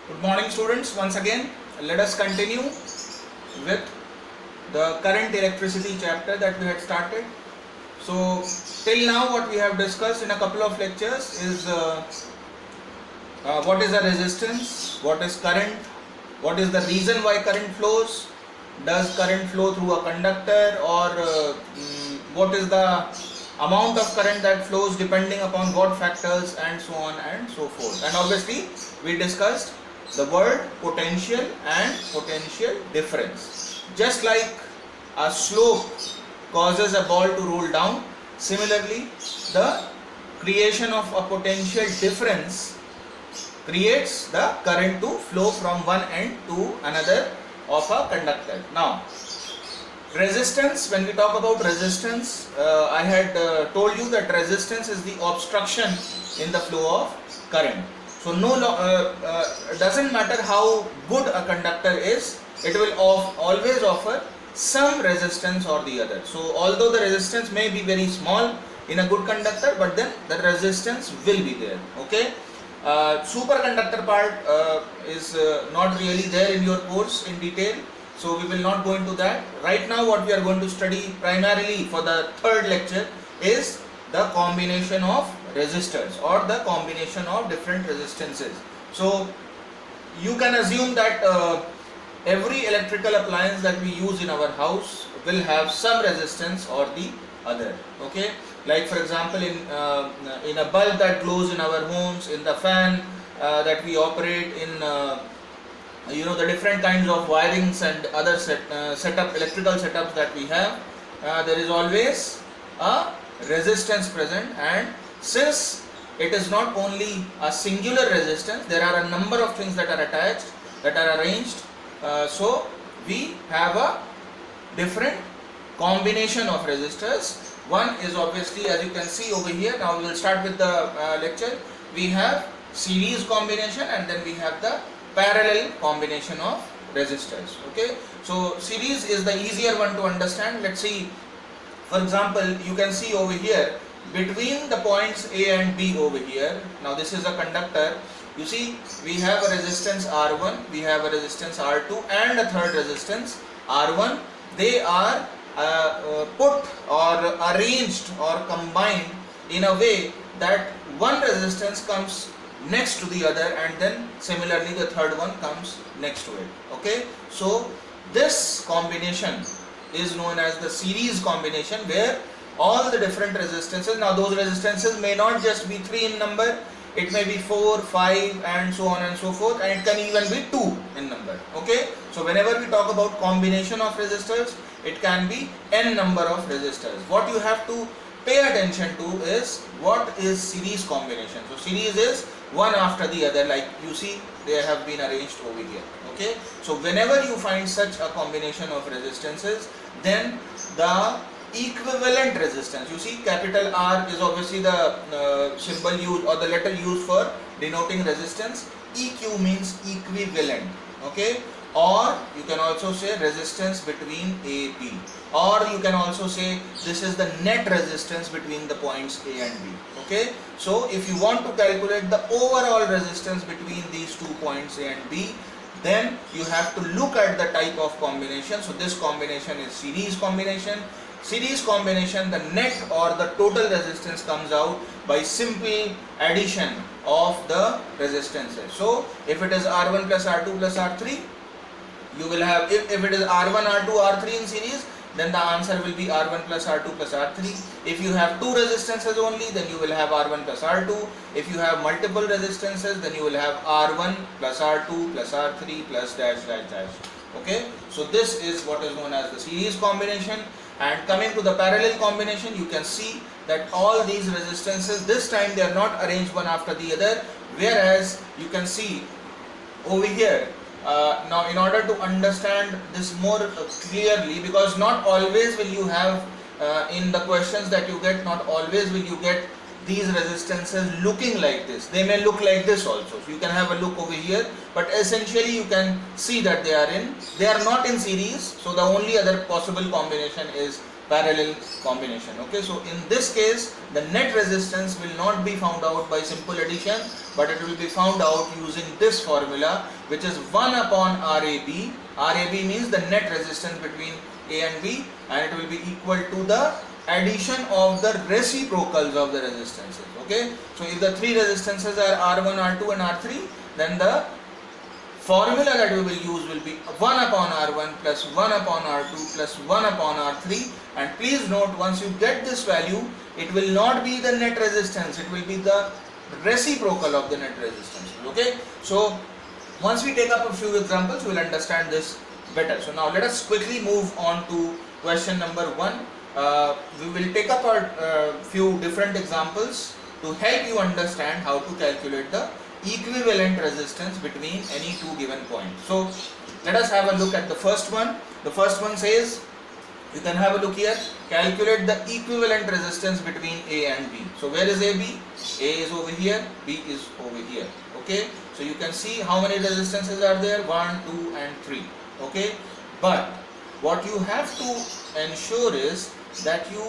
Good morning students, once again let us continue with the current electricity chapter that we had started. So till now what we have discussed in a couple of lectures is what is a resistance, what is current, what is the reason why current flows, does current flow through a conductor, or what is the amount of current that flows depending upon what factors, and so on and so forth. And obviously we discussed the word potential and potential difference. Just like a slope causes a ball to roll down, similarly the creation of a potential difference creates the current to flow from one end to another of a conductor. Now resistance, when we talk about resistance, I had told you that resistance is the obstruction in the flow of current. So doesn't matter how good a conductor is, it will always offer some resistance or the other. So although the resistance may be very small in a good conductor, but then the resistance will be there. Okay. Superconductor part is not really there in your course in detail, so we will not go into that. Right now what we are going to study primarily for the third lecture is the combination of resistors or the combination of different resistances. So you can assume that every electrical appliance that we use in our house will have some resistance or the other. Okay, like for example in a bulb that glows in our homes, in the fan that we operate, in the different kinds of wirings and other electrical setups that we have, there is always a resistance present. And since it is not only a singular resistance, there are a number of things that are attached, that are arranged, so we have a different combination of resistors. One is obviously, as you can see over here, now we will start with the lecture. We have series combination and then we have the parallel combination of resistors. Okay, so series is the easier one to understand. Let's see, for example, you can see over here between the points A and B over here. Now this is a conductor. You see we have a resistance R1, we have a resistance R2 and a third resistance R1. They are put or arranged or combined in a way that one resistance comes next to the other and then similarly the third one comes next to it. Okay, so this combination is known as the series combination, where all the different resistances, now those resistances may not just be 3 in number, it may be 4, 5 and so on and so forth, and it can even be 2 in number. Okay, so whenever we talk about combination of resistors, it can be n number of resistors. What you have to pay attention to is what is series combination. So series is one after the other, like you see they have been arranged over here. Okay, so whenever you find such a combination of resistances, then the equivalent resistance, you see capital R is obviously the symbol used or the letter used for denoting resistance. EQ means equivalent. Okay, or you can also say resistance between A, B, or you can also say this is the net resistance between the points A and B. Okay, so if you want to calculate the overall resistance between these 2 points A and B, then you have to look at the type of combination. So this combination is series combination. Series combination, the net or the total resistance comes out by simple addition of the resistances. So if it is R1 plus R2 plus R3, you will have, if it is R1, R2, R3 in series, then the answer will be R1 plus R2 plus R3. If you have 2 resistances only, then you will have R1 plus R2. If you have multiple resistances, then you will have R1 plus R2 plus R3 plus dash dash dash. Okay, so this is what is known as the series combination. And coming to the parallel combination, you can see that all these resistances, this time they are not arranged one after the other, whereas you can see over here. Now in order to understand this more clearly, because not always will you have in the questions that you get, not always will you get these resistances looking like this. They may look like this also, so you can have a look over here, but essentially you can see that they are not in series. So the only other possible combination is parallel combination. Okay, so in this case the net resistance will not be found out by simple addition, but it will be found out using this formula, which is 1 upon RAB. RAB means the net resistance between A and B, and it will be equal to the addition of the reciprocals of the resistances. Okay, so if the three resistances are R1, R2 and R3, then the formula that we will use will be 1 upon R1 plus 1 upon R2 plus 1 upon R3. And please note, once you get this value, it will not be the net resistance, it will be the reciprocal of the net resistance. Okay, so once we take up a few examples, we will understand this better. So now let us quickly move on to question number 1. We will take up a few different examples to help you understand how to calculate the equivalent resistance between any two given points. So let us have a look at the first one. The first one says, you can have a look here, calculate the equivalent resistance between A and B. So where is AB? A is over here, B is over here. Okay, so you can see how many resistances are there, 1, 2 and 3. Okay, but what you have to ensure is that you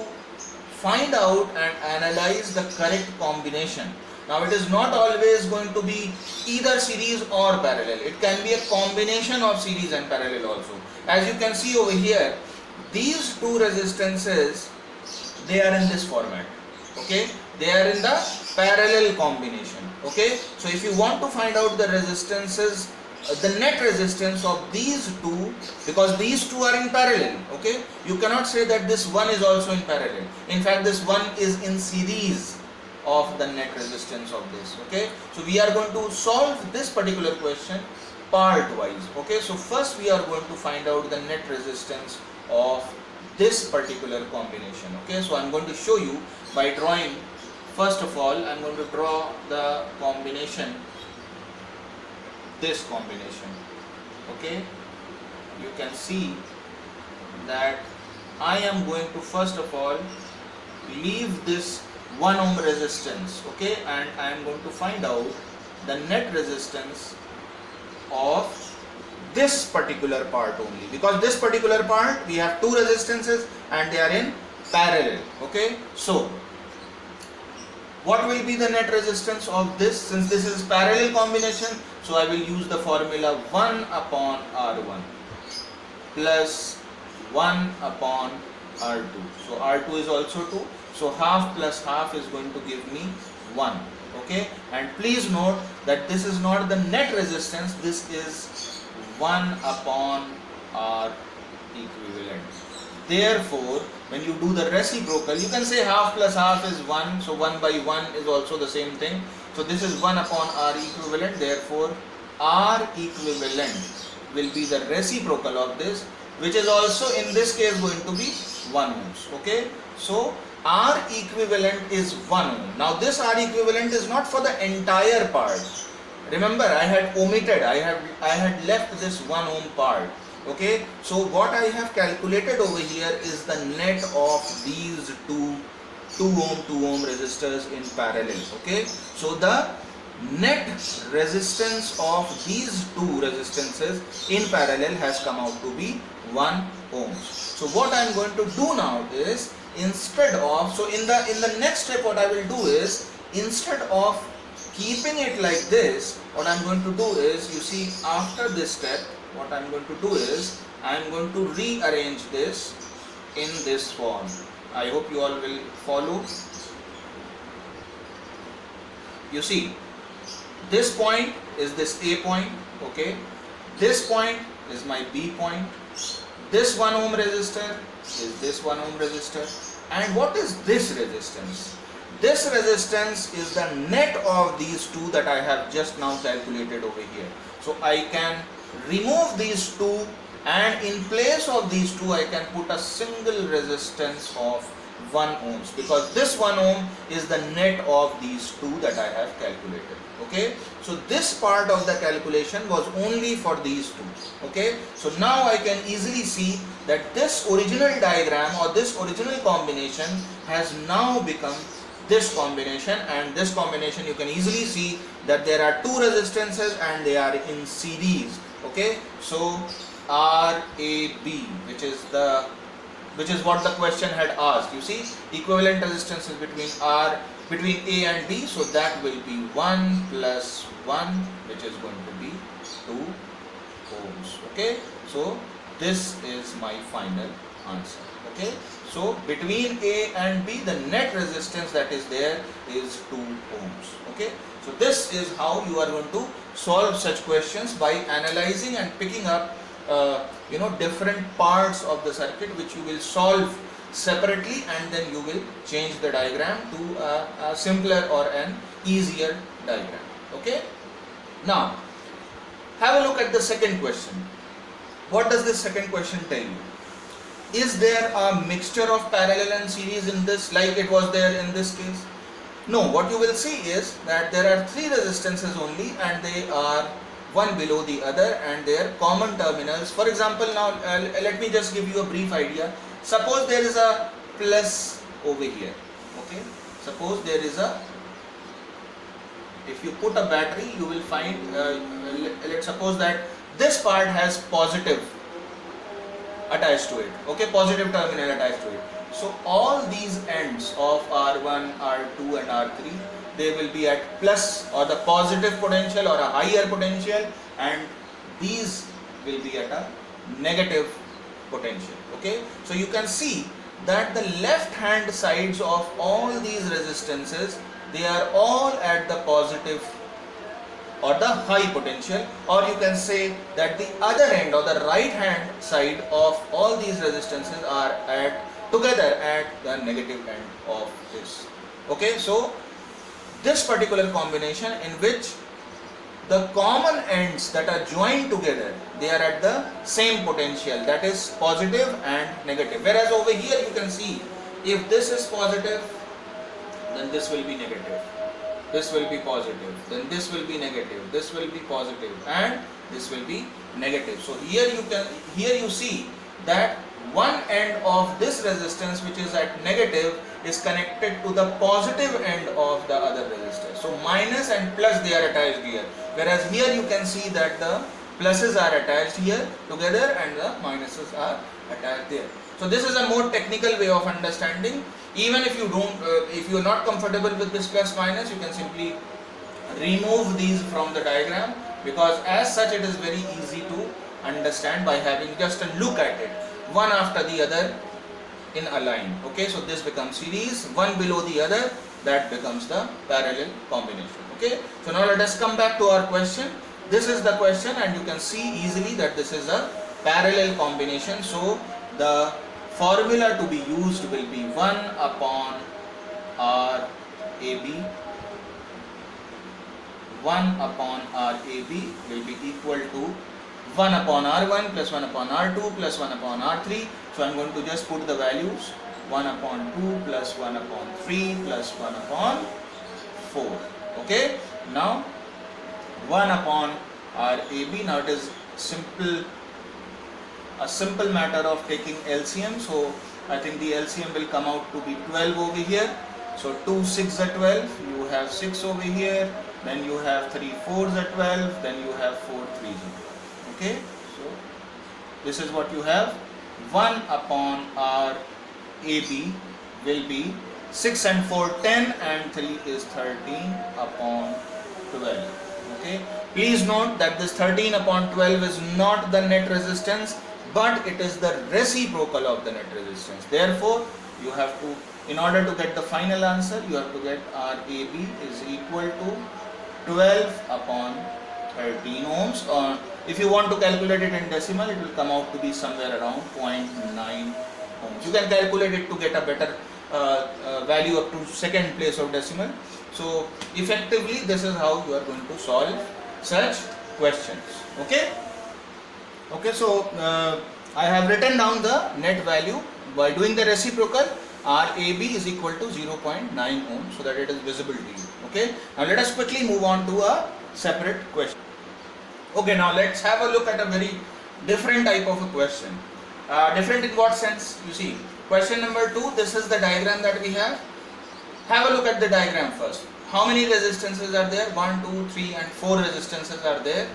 find out and analyze the correct combination. Now it is not always going to be either series or parallel. It can be a combination of series and parallel also. As you can see over here, these two resistances, they are in this format. Okay, they are in the parallel combination. Okay, so if you want to find out the resistances, the net resistance of these two, because these two are in parallel, okay, you cannot say that this one is also in parallel. In fact, this one is in series of the net resistance of this. Okay, so we are going to solve this particular question part wise. Okay, so first we are going to find out the net resistance of this particular combination. Okay, so I am going to show you by drawing. First of all, I am going to draw the combination, this combination. Okay, you can see that I am going to first of all leave this 1 ohm resistance. Okay, and I am going to find out the net resistance of this particular part only, because this particular part we have two resistances and they are in parallel. Okay, so what will be the net resistance of this, since this is parallel combination? So I will use the formula 1 upon R1 plus 1 upon R2. So R2 is also 2. So half plus half is going to give me 1. Okay, and please note that this is not the net resistance, this is 1 upon R equivalent. Therefore, when you do the reciprocal, you can say half plus half is 1, so 1 by 1 is also the same thing. So this is 1 upon R equivalent, therefore R equivalent will be the reciprocal of this, which is also in this case going to be 1 ohms. Okay, so R equivalent is 1 ohm. Now this R equivalent is not for the entire part. Remember, I had omitted, I had left this 1 ohm part. Okay, so what I have calculated over here is the net of these two 2 ohm resistors in parallel. Okay, so the net resistance of these two resistances in parallel has come out to be 1 ohms. So what I am going to do now is, instead of, so in the next step what I will do is, instead of keeping it like this, what I am going to do is, you see, after this step, what I am going to do is, I am going to rearrange this in this form. I hope you all will follow. You see, this point is this A point, okay, this point is my B point, this 1 ohm resistor is this 1 ohm resistor, and what is this resistance? This resistance is the net of these two that I have just now calculated over here. So I can remove these two, and in place of these two I can put a single resistance of 1 ohms, because this 1 ohm is the net of these two that I have calculated. Okay, so this part of the calculation was only for these two. Okay, so now I can easily see that this original diagram or this original combination has now become this combination, and this combination you can easily see that there are two resistances and they are in series. Okay, so RAB, which is the which is what the question had asked. You see, equivalent resistance is between A and B, so that will be 1 plus 1, which is going to be 2 ohms. Okay, so this is my final answer. Okay, so between A and B, the net resistance that is there is 2 ohms. Okay, so this is how you are going to solve such questions, by analyzing and picking up different parts of the circuit which you will solve separately, and then you will change the diagram to a simpler or an easier diagram. Okay, now have a look at the second question. What does this second question tell you? Is there a mixture of parallel and series in this, like it was there in this case? No, what you will see is that there are 3 resistances only, and they are one below the other, and their common terminals. For example, now let me just give you a brief idea. Suppose there is a plus over here. Okay, suppose there is a, if you put a battery, you will find, let's suppose that this part has positive attached to it. Okay, positive terminal attached to it. So all these ends of R1, R2 and R3, they will be at plus or the positive potential or a higher potential, and these will be at a negative potential. Okay, so you can see that the left hand sides of all these resistances, they are all at the positive or the high potential, or you can say that the other end or the right hand side of all these resistances are together at the negative end of this. Okay, so this particular combination in which the common ends that are joined together, they are at the same potential, that is positive and negative. Whereas over here you can see, if this is positive, then this will be negative, this will be positive, then this will be negative, this will be positive, and this will be negative. So here you see that one end of this resistance, which is at negative, is connected to the positive end of the other resistor. So minus and plus, they are attached here, whereas here you can see that the pluses are attached here together and the minuses are attached there. So this is a more technical way of understanding. Even if you don't, if you are not comfortable with this plus minus, you can simply remove these from the diagram, because as such it is very easy to understand by having just a look at it, one after the other in a line. Okay, so this becomes series, one below the other, that becomes the parallel combination. Okay, so now let us come back to our question. This is the question, and you can see easily that this is a parallel combination. So the formula to be used will be 1 upon RAB. 1 upon RAB will be equal to 1 upon R1 plus 1 upon R2 plus 1 upon R3. So I am going to just put the values, 1 upon 2 plus 1 upon 3 plus 1 upon 4. Okay, now 1 upon RAB. Now it is a simple matter of taking LCM. So I think the LCM will come out to be 12 over here. So 2 6 are 12, you have 6 over here, then you have 3 4s are 12, then you have 4 3s. Okay, so this is what you have. 1 upon RAB will be 6 and 4 10, and 3 is 13 upon 12. Okay, please note that this 13 upon 12 is not the net resistance, but it is the reciprocal of the net resistance. Therefore, you have to, in order to get the final answer, you have to get RAB is equal to 12 upon 13 ohms, or if you want to calculate it in decimal, it will come out to be somewhere around 0.9 ohms. You can calculate it to get a better value up to second place of decimal. So effectively, this is how you are going to solve such questions. Okay. Okay, so I have written down the net value by doing the reciprocal. RAB is equal to 0.9 ohms, so that it is visible to you. Okay, now let us quickly move on to a separate question. Okay, now let's have a look at a very different type of a question. Different in what sense? You see, question number 2, this is the diagram that we have. Have a look at the diagram first. How many resistances are there? 1, 2, 3 and 4 resistances are there.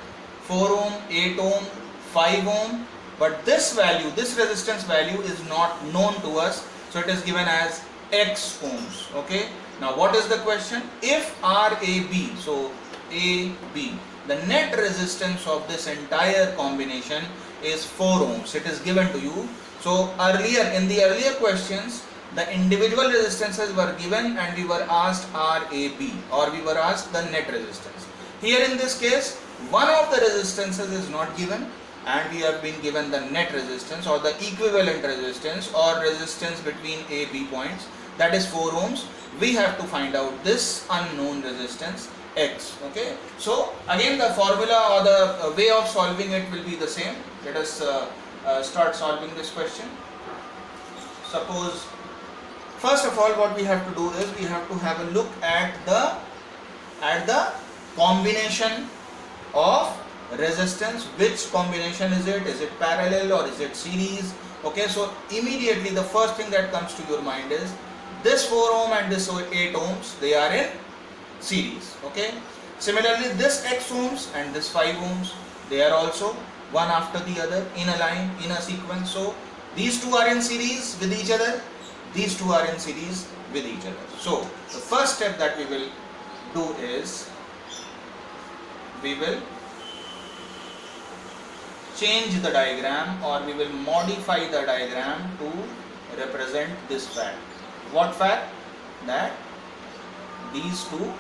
4 ohm, 8 ohm, 5 ohm but this value, this resistance value is not known to us, so it is given as X ohms. Okay, now what is the question? If RAB, so AB, the net resistance of this entire combination is 4 ohms, it is given to you. So earlier, in the earlier questions, the individual resistances were given and we were asked RAB, or we were asked the net resistance. Here in this case, one of the resistances is not given and we have been given the net resistance or the equivalent resistance or resistance between A, B points, that is 4 ohms. We have to find out this unknown resistance X. Okay, so again the formula or the way of solving it will be the same. Let us start solving this question. Suppose, first of all, what we have to do is we have to have a look at the combination of resistance. Which combination is it? Is it parallel or is it series? Okay, so immediately the first thing that comes to your mind is this 4 ohm and this 8 ohms, they are in series. Okay, similarly this X ohms and this 5 ohms, they are also one after the other in a line, in a sequence. So these two are in series with each other, these two are in series with each other. So the first step that we will do is we will change the diagram, or we will modify the diagram to represent this fact. What fact? That these two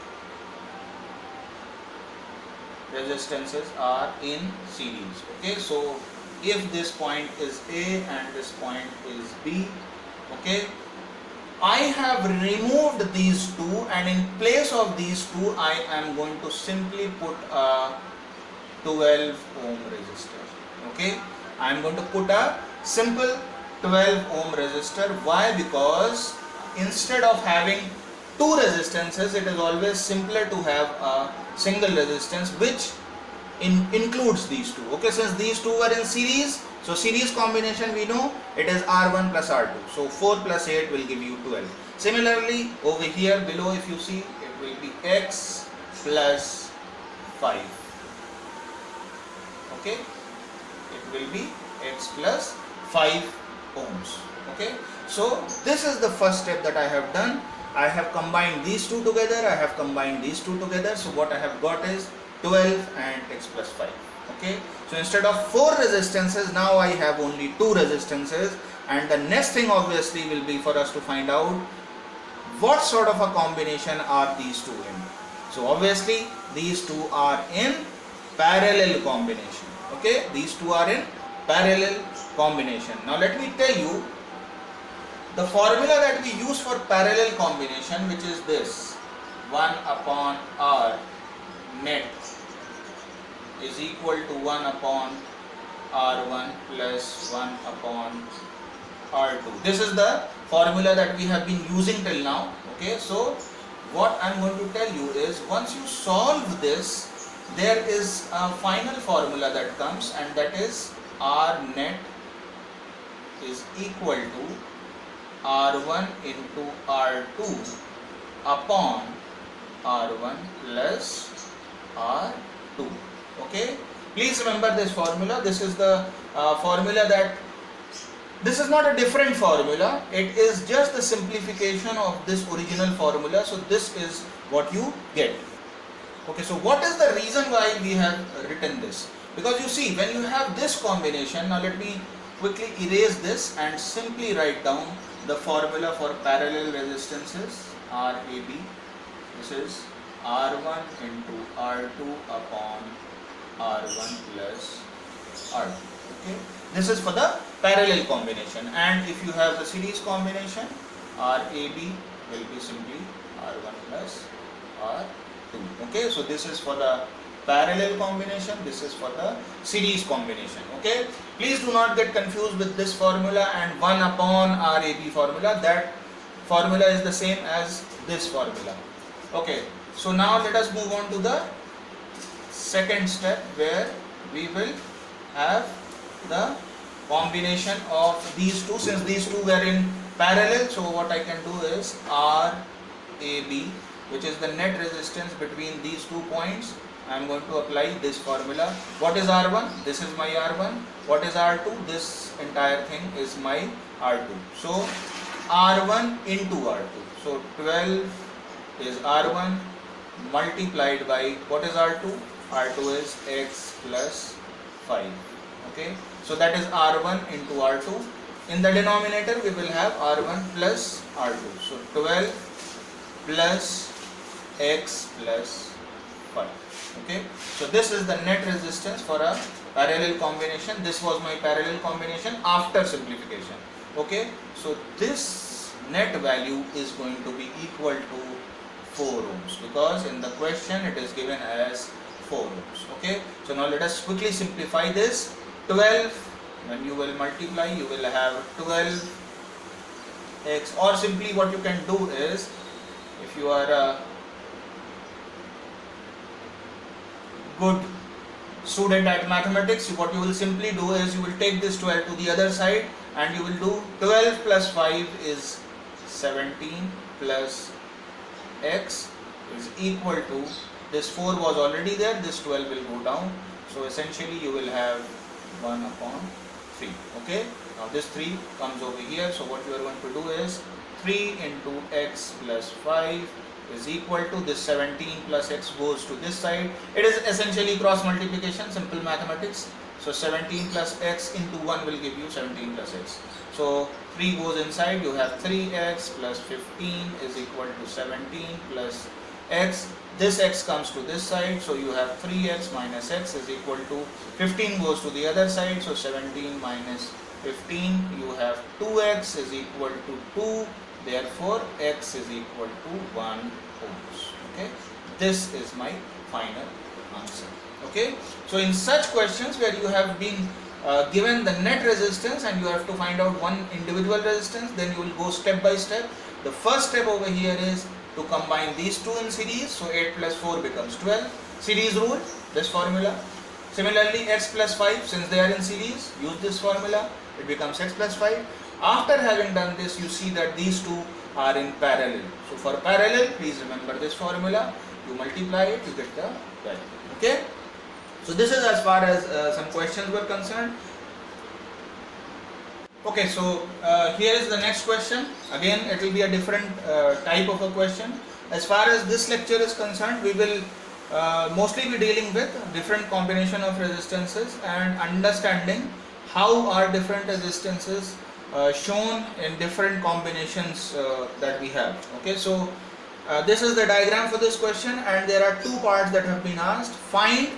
resistances are in series. Okay, so if this point is A and this point is B, okay, I have removed these two and in place of these two I am going to simply put a 12 ohm resistor. Okay, I am going to put a simple 12 ohm resistor. Why? Because instead of having two resistances, it is always simpler to have a single resistance which includes these two. Okay, since these two are in series, so series combination we know it is R1 plus R2. So 4 plus 8 will give you 12. Similarly, over here below, if you see, it will be X plus 5. Okay, it will be X plus 5 ohms. Okay, so this is the first step that I have done. I have combined these two together, I have combined these two together, so what I have got is 12 and X plus 5. Okay, so instead of 4 resistances, now I have only 2 resistances, and the next thing obviously will be for us to find out what sort of a combination are these two in. So obviously these two are in parallel combination. Okay, these two are in parallel combination. Now let me tell you the formula that we use for parallel combination, which is this: 1 upon R net is equal to 1 upon R1 plus 1 upon R2. This is the formula that we have been using till now. Okay, so what I am going to tell you is, once you solve this, there is a final formula that comes, and that is R net is equal to R1 into R2 upon R1 plus R2. Okay, please remember this formula. This is the formula that, this is not a different formula, it is just the simplification of this original formula. So this is what you get. Okay, so what is the reason why we have written this? Because you see, when you have this combination, now let me quickly erase this and simply write down the formula for parallel resistances, RAB. This is R1 into R2 upon R1 plus R2. Okay, this is for the parallel combination, and if you have the series combination, RAB will be simply R1 plus R2. Okay, so this is for the parallel combination, this is for the series combination. Okay, please do not get confused with this formula and 1 upon RAB formula. That formula is the same as this formula. Okay, so now let us move on to the second step, where we will have the combination of these two. Since these two were in parallel, so what I can do is RAB, which is the net resistance between these 2 points, I am going to apply this formula. What is R1? This is my R1. What is R2? This entire thing is my R2. So R1 into R2. So 12 is R1 multiplied by what is R2? R2 is x plus 5. Okay. So that is R1 into R2. In the denominator we will have R1 plus R2. So 12 plus x plus 5. Okay. So this is the net resistance for a parallel combination. This was my parallel combination after simplification. Okay. So this net value is going to be equal to 4 ohms because in the question it is given as 4 ohms. Okay. So now let us quickly simplify this. 12, when you will multiply, you will have 12x, or simply what you can do is, if you are a good student at mathematics, what you will simply do is you will take this 12 to the other side and you will do 12 plus 5 is 17 plus x is equal to, this 4 was already there, this 12 will go down. So essentially you will have 1 upon 3. Okay. Now this 3 comes over here. So what you are going to do is 3 into x plus 5 is equal to this 17 plus x goes to this side. It is essentially cross multiplication, simple mathematics. So 17 plus x into 1 will give you 17 plus x. So 3 goes inside, you have 3x plus 15 is equal to 17 plus x. This x comes to this side, so you have 3x minus x is equal to 15 goes to the other side, so 17 minus 15, you have 2x is equal to 2, therefore x is equal to 1 ohms. Okay, this is my final answer. Okay, so in such questions where you have been given the net resistance and you have to find out one individual resistance, then you will go step by step. The first step over here is to combine these two in series, so 8 plus 4 becomes 12. Series rule, this formula. Similarly, x plus 5, since they are in series, use this formula, it becomes x plus 5. After having done this, you see that these two are in parallel. So for parallel, please remember this formula, you multiply it, you get the value. Okay? So this is as far as some questions were concerned. Okay, so here is the next question. Again, it will be a different type of a question. As far as this lecture is concerned, we will mostly be dealing with different combination of resistances and understanding how are different resistances shown in different combinations that we have. Okay, so this is the diagram for this question, and there are two parts that have been asked. Find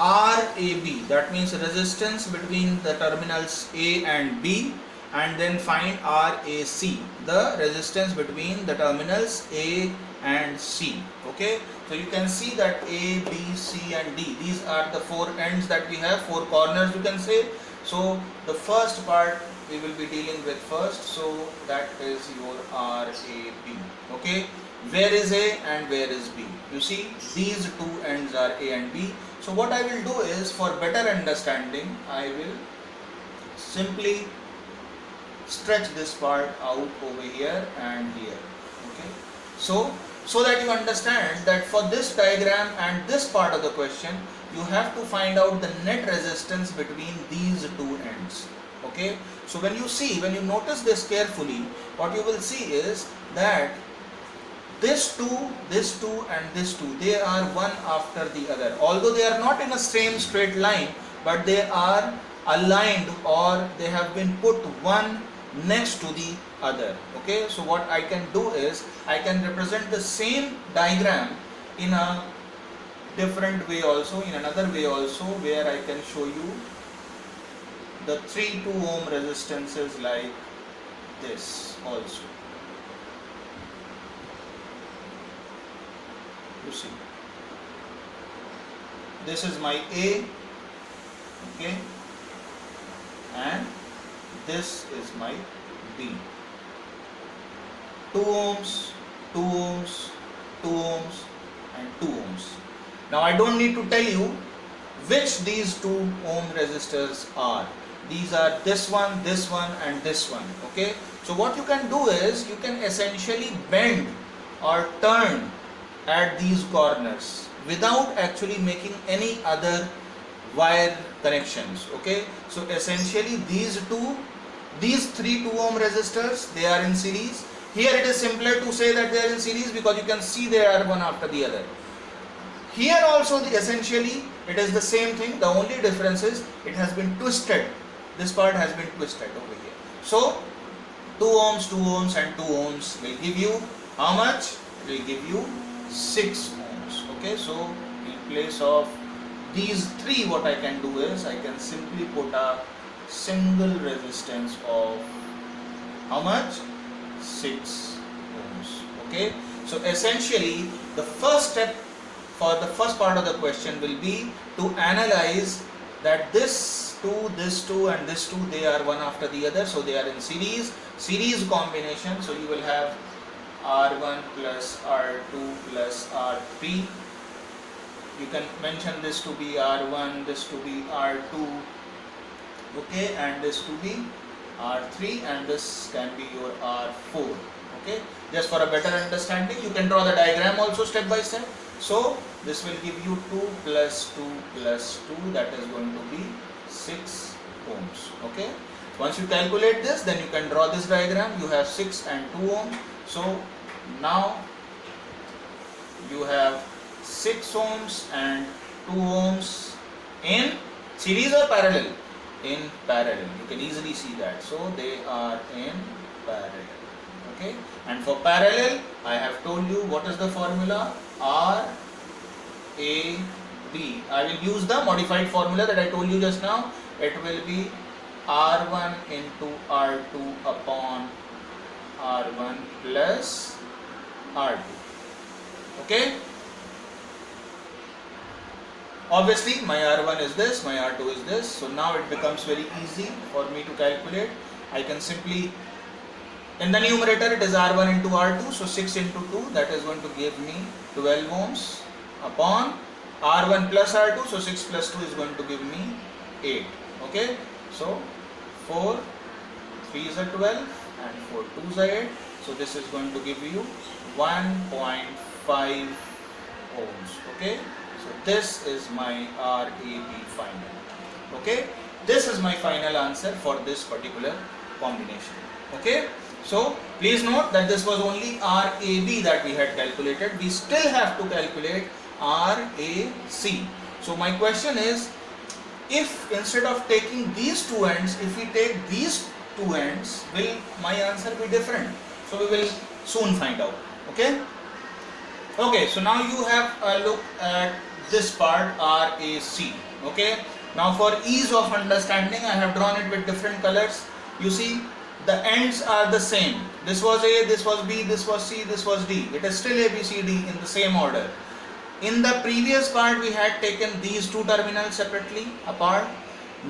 RAB, that means resistance between the terminals A and B, and then find RAC, the resistance between the terminals A and C. Okay, so you can see that A, B, C and D, these are the four ends that we have, four corners you can say. So the first part we will be dealing with first, so that is your RAB. Okay, where is A and where is B? You see these two ends are A and B. So what I will do is, for better understanding, I will simply stretch this part out over here and here. Okay, so that you understand that for this diagram and this part of the question, you have to find out the net resistance between these two ends. Okay, so when you notice this carefully, what you will see is that this two and this two, they are one after the other. Although they are not in a same straight line, but they are aligned, or they have been put one next to the other. Okay, so what I can do is, I can represent the same diagram in a different way also, in another way also, where I can show you the 3 2 ohm resistances like this also. You see, this is my A, okay, and this is my B. 2 ohms, 2 ohms, 2 ohms and 2 ohms. Now I don't need to tell you which these 2 ohm resistors are. These are this one and this one. Okay, so what you can do is, you can essentially bend or turn at these corners. without actually making any other wire connections. Okay, so essentially these 3 2 ohm resistors, they are in series. Here it is simpler to say that they are in series because you can see they are one after the other. Here also essentially it is the same thing. The only difference is it has been twisted. This part has been twisted over here. So 2 ohms, 2 ohms and 2 ohms will give you how much? It will give you 6 ohms. Okay, so in place of these 3, what I can do is I can simply put a single resistance of how much? 6 ohms. Okay, so essentially the first step for the first part of the question will be to analyze that this 2, and this 2, they are one after the other, so they are in series combination. So you will have R1 plus R2 plus R3. You can mention this to be R1, this to be R2, okay, and this to be R3, and this can be your R4. Okay, just for a better understanding, you can draw the diagram also step by step. So this will give you 2 plus 2 plus 2, that is going to be 6 ohms. Okay, once you calculate this, then you can draw this diagram. You have 6 and 2 ohms. So now you have 6 ohms and 2 ohms in series or parallel? In parallel. You can easily see that. So they are in parallel. Okay, and for parallel I have told you what is the formula. R A B. I will use the modified formula that I told you just now. It will be R1 into R2 upon R1 plus R2. Okay, obviously my R1 is this, my R2 is this, so now it becomes very easy for me to calculate. I can simply, in the numerator it is R1 into R2, so 6 into 2, that is going to give me 12 ohms upon R1 plus R2, so 6 plus 2 is going to give me 8. Okay, so 4 3 is a 12 and 4 2 is a 8, so this is going to give you 1.5 ohms. Okay, so this is my RAB final. Okay, this is my final answer for this particular combination. Okay, so please note that this was only RAB that we had calculated. We still have to calculate RAC. So my question is, if instead of taking these two ends, if we take these two ends, will my answer be different? So we will soon find out. Okay, okay, so now you have a look at this part, RAC. Okay, now for ease of understanding, I have drawn it with different colors. You see, the ends are the same. This was A, this was B, this was C, this was D. It is still A, B, C, D in the same order. In the previous part, we had taken these two terminals separately apart.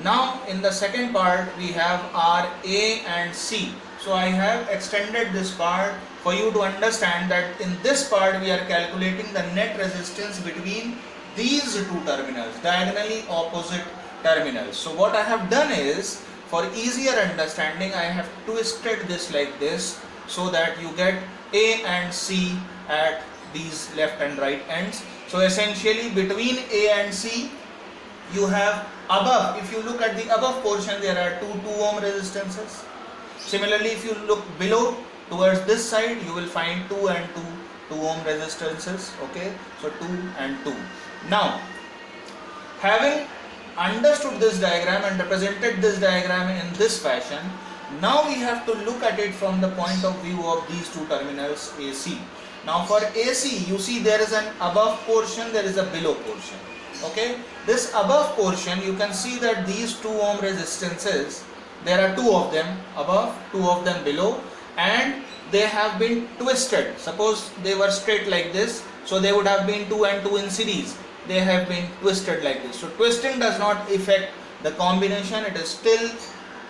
Now in the second part, we have R, A and C. So I have extended this part for you to understand that in this part, we are calculating the net resistance between these two terminals, diagonally opposite terminals. So what I have done is, for easier understanding, I have twisted this like this so that you get A and C at these left and right ends. So essentially between A and C you have above, if you look at the above portion, there are two 2 ohm resistances. Similarly, if you look below towards this side, you will find 2 and 2 ohm resistances. Okay, so 2 and 2. Now, having understood this diagram and represented this diagram in this fashion, now we have to look at it from the point of view of these two terminals AC. Now for AC, you see there is an above portion, there is a below portion. Okay, this above portion, you can see that these 2 ohm resistances, there are 2 of them above, 2 of them below, and they have been twisted. Suppose they were straight like this, so they would have been 2 and 2 in series. They have been twisted like this. So twisting does not affect the combination, it is still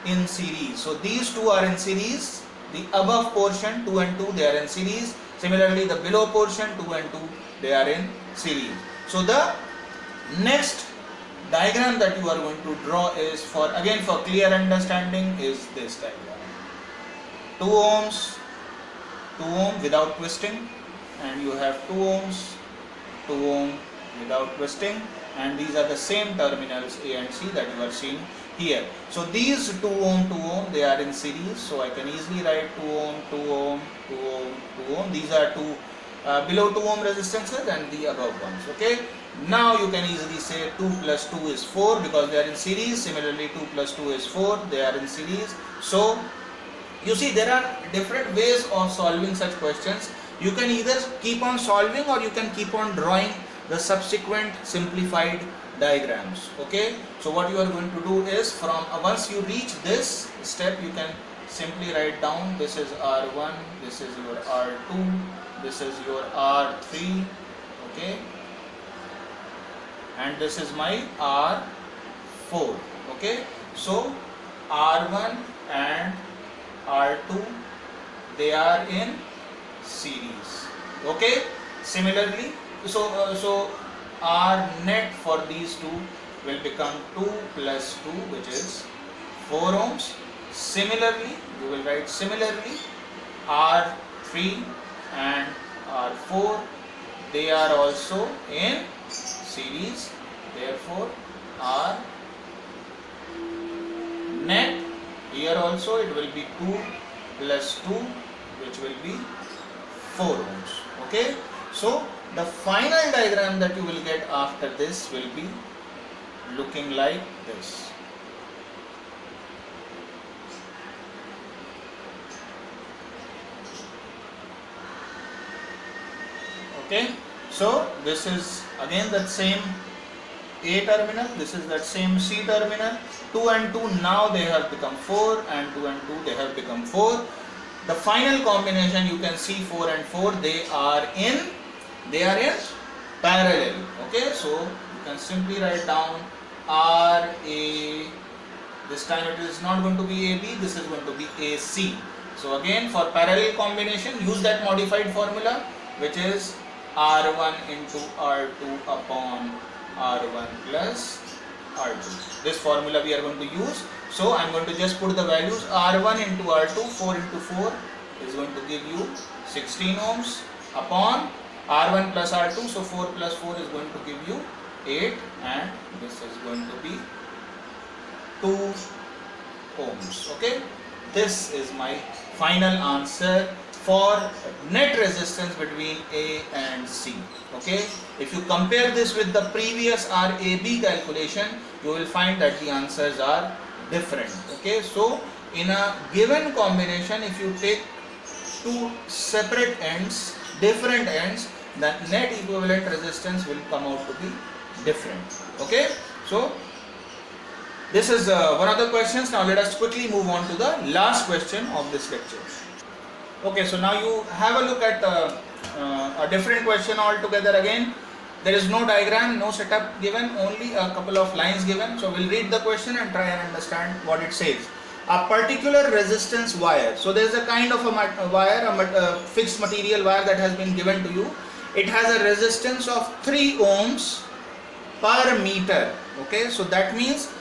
in series. So these two are in series. The above portion 2 and 2, they are in series. Similarly, the below portion 2 and 2, they are in series. So the next diagram that you are going to draw is, for again for clear understanding, is this diagram. 2 ohms, 2 ohm without twisting, and you have 2 ohms, 2 ohm without twisting, and these are the same terminals A and C that you are seeing here. So these 2 ohm, 2 ohm, they are in series, so I can easily write 2 ohm, 2 ohm, 2 ohm, 2 ohm. These are two below 2 ohm resistances and the above ones. Okay. Now you can easily say 2 plus 2 is 4 because they are in series. Similarly, 2 plus 2 is 4, they are in series. So you see, there are different ways of solving such questions. You can either keep on solving or you can keep on drawing the subsequent simplified diagrams. Okay, so what you are going to do is, from once you reach this step, you can simply write down, this is R1, this is your R2, this is your R3, okay, and this is my R4. Okay, so R1 and R2, they are in series. Okay, similarly, so R net for these two will become 2 plus 2, which is 4 ohms. Similarly, you will write similarly R3 and R4, they are also in series, therefore R net here also it will be 2 plus 2, which will be 4 ohms. Okay, so the final diagram that you will get after this will be looking like this. Okay, so this is again that same A terminal, this is that same C terminal. 2 and 2 now they have become 4, and 2 and 2 they have become 4. The final combination, you can see 4 and 4, they are in parallel. Okay, so you can simply write down RA, this time it is not going to be AB, this is going to be AC. So again, for parallel combination, use that modified formula, which is R1 into R2 upon R1 plus R2. This formula we are going to use. So I am going to just put the values. R1 into R2, 4 into 4 is going to give you 16 ohms upon R1 plus R2. So 4 plus 4 is going to give you 8, and this is going to be 2 ohms. Okay, this is my final answer for net resistance between A and C. Okay, if you compare this with the previous RAB calculation, you will find that the answers are different. Okay, so in a given combination, if you take two separate ends, different ends, the net equivalent resistance will come out to be different. Okay, so this is one of the questions. Now let us quickly move on to the last question of this lecture. Okay, so now you have a look at a different question altogether again. There is no diagram, no setup given, only a couple of lines given. So we'll read the question and try and understand what it says. A particular resistance wire. So there is a kind of a wire, a fixed material wire that has been given to you. It has a resistance of 3 ohms per meter. Okay, so that means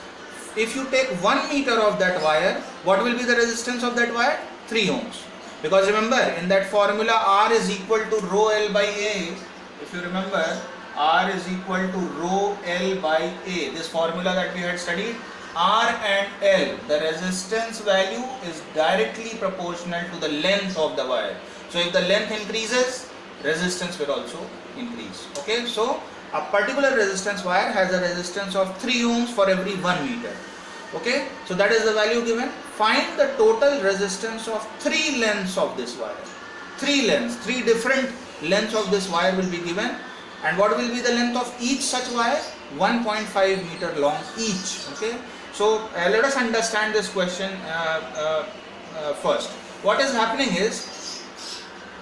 if you take 1 meter of that wire, what will be the resistance of that wire? 3 ohms. Because remember, in that formula, R is equal to rho L by A. If you remember, R is equal to rho L by A. This formula that we had studied, R and L, the resistance value is directly proportional to the length of the wire. So if the length increases, resistance will also increase. Okay, so a particular resistance wire has a resistance of 3 ohms for every 1 meter. Okay, so that is the value given. Find the total resistance of 3 lengths of this wire. 3 lengths, 3 different lengths of this wire will be given. And what will be the length of each such wire? 1.5 meter long each. Okay, so let us understand this question first. What is happening is,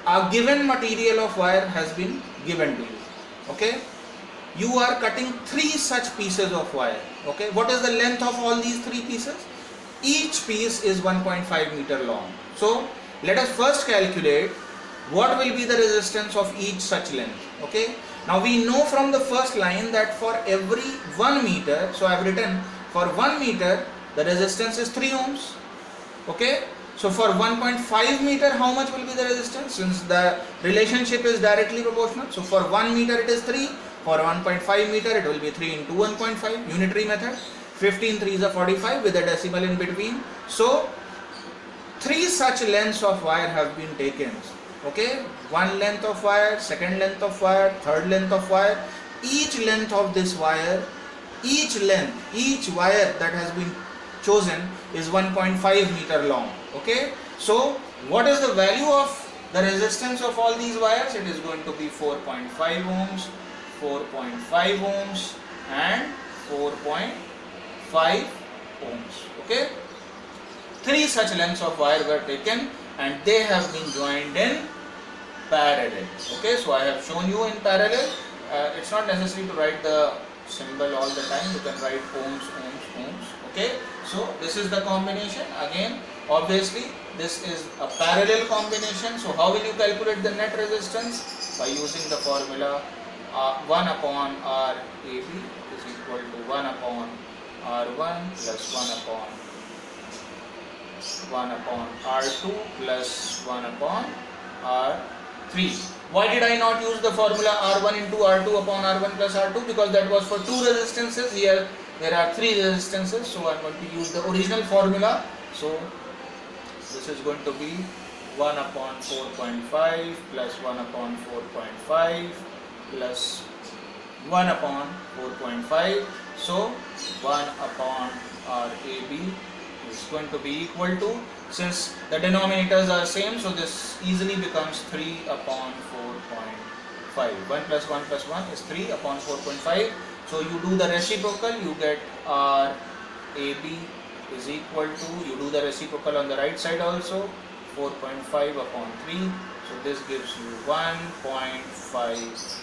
a given material of wire has been given to you. Okay, you are cutting 3 such pieces of wire. Okay, what is the length of all these 3 pieces? Each piece is 1.5 meter long. So let us first calculate what will be the resistance of each such length. Okay, now we know from the first line that for every 1 meter, so I have written for 1 meter the resistance is 3 ohms. Okay, so for 1.5 meter, how much will be the resistance? Since the relationship is directly proportional, so for 1 meter it is 3, For 1.5 meter, it will be 3 into 1.5, unitary method. 15 3s are 45 with a decimal in between. So 3 such lengths of wire have been taken. Okay, one length of wire, second length of wire, third length of wire. Each length of this wire, each wire that has been chosen is 1.5 meter long. Okay, so what is the value of the resistance of all these wires? It is going to be 4.5 ohms, 4.5 ohms and 4.5 ohms. Okay, 3 such lengths of wire were taken and they have been joined in parallel. Okay, so I have shown you in parallel. It's not necessary to write the symbol all the time. You can write ohms, ohms, ohms. Okay, so this is the combination. Again, obviously this is a parallel combination. So how will you calculate the net resistance? By using the formula 1 upon RAB is equal to 1 upon R1 plus 1 upon R2 plus 1 upon R3. Why did I not use the formula R1 into R2 upon R1 plus R2? Because that was for 2 resistances. Here there are 3 resistances, so I am going to use the original formula. So this is going to be 1 upon 4.5 plus 1 upon 4.5 plus 1 upon 4.5. So 1 upon RAB is going to be equal to, since the denominators are same, so this easily becomes 3 upon 4.5. 1 plus 1 plus 1 is 3 upon 4.5. So you do the reciprocal, you get RAB is equal to, you do the reciprocal on the right side also, 4.5 upon 3. So this gives you 1.5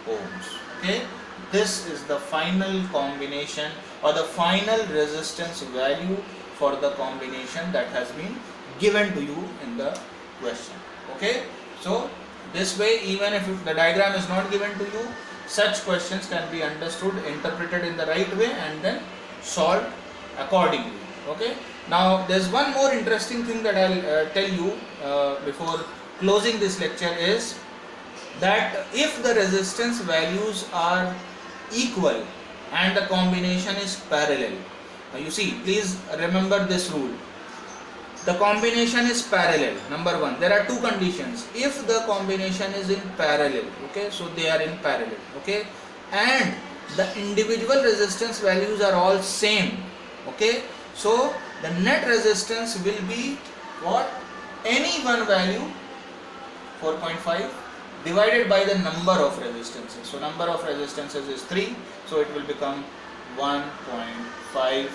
ohms. Okay, this is the final combination or the final resistance value for the combination that has been given to you in the question. Okay, so this way, even if the diagram is not given to you, such questions can be understood, interpreted in the right way and then solved accordingly. Okay, now there's one more interesting thing that I'll tell you before closing this lecture is that if the resistance values are equal and the combination is parallel. Now you see, please remember this rule. The combination is parallel. Number 1, there are 2 conditions. If the combination is in parallel, okay, so they are in parallel, okay, and the individual resistance values are all same, okay, so the net resistance will be what? Any one value, 4.5, divided by the number of resistances. So number of resistances is 3, so it will become 1.5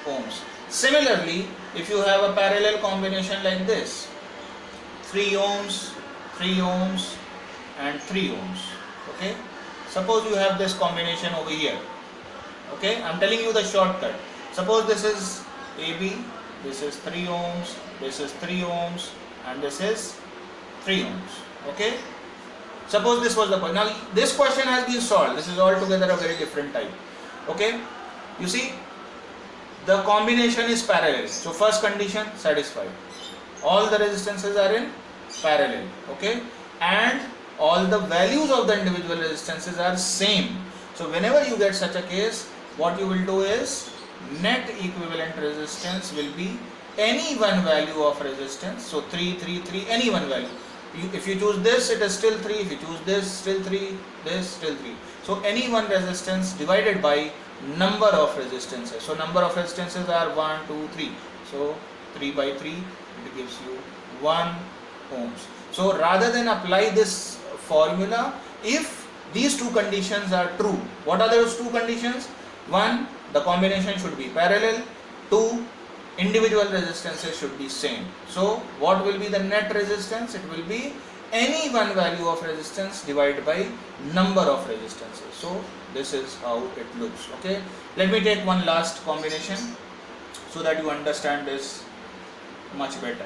ohms. Similarly, if you have a parallel combination like this, 3 ohms, 3 ohms and 3 ohms, okay, suppose you have this combination over here, okay, I am telling you the shortcut. Suppose this is AB, this is 3 ohms, this is 3 ohms and this is 3 ohms, okay. Suppose this was the point. Now this question has been solved. This is altogether a very different type. Okay, you see, the combination is parallel. So first condition satisfied. All the resistances are in parallel. Okay, and all the values of the individual resistances are same. So whenever you get such a case, what you will do is net equivalent resistance will be any one value of resistance. So 3, 3, 3, any one value. If you choose this, it is still 3. If you choose this, still 3. This, still 3. So any one resistance divided by number of resistances. So number of resistances are 1, 2, 3. So 3 by 3, it gives you 1 ohms. So rather than apply this formula, if these 2 conditions are true, what are those 2 conditions? 1, the combination should be parallel. 2, individual resistances should be same. So what will be the net resistance? It will be any one value of resistance divided by number of resistances. So this is how it looks. Okay, let me take one last combination so that you understand this much better.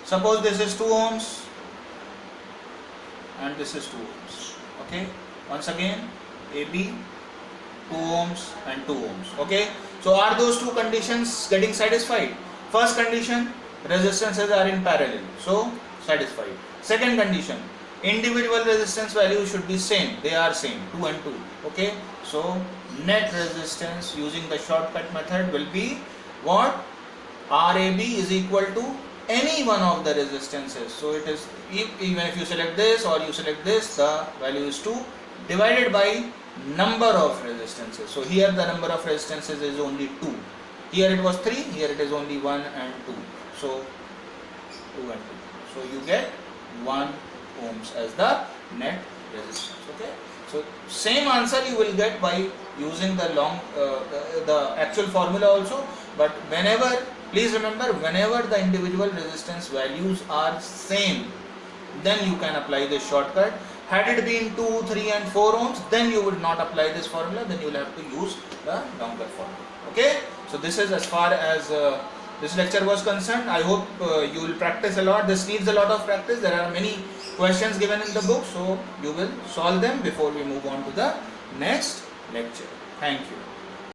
Suppose this is 2 ohms and this is 2 ohms. Okay, once again AB, 2 ohms and 2 ohms. Okay, so are those 2 conditions getting satisfied? First condition, resistances are in parallel, so satisfied. Second condition, individual resistance value should be same, they are same, 2 and 2. Okay, so net resistance using the shortcut method will be what? RAB is equal to any one of the resistances. So it is, even if you select this or you select this, the value is 2 divided by number of resistances. So here the number of resistances is only 2. Here it was 3, here it is only 1 and 2. So 2 and 2. So you get 1 ohms as the net resistance. Okay. So same answer you will get by using the the actual formula also. But whenever, please remember, whenever the individual resistance values are same, then you can apply this shortcut. Had it been 2, 3 and 4 ohms, then you would not apply this formula, then you will have to use the longer formula. Okay. So this is as far as this lecture was concerned. I hope you will practice a lot. This needs a lot of practice. There are many questions given in the book, so you will solve them before we move on to the next lecture. Thank you.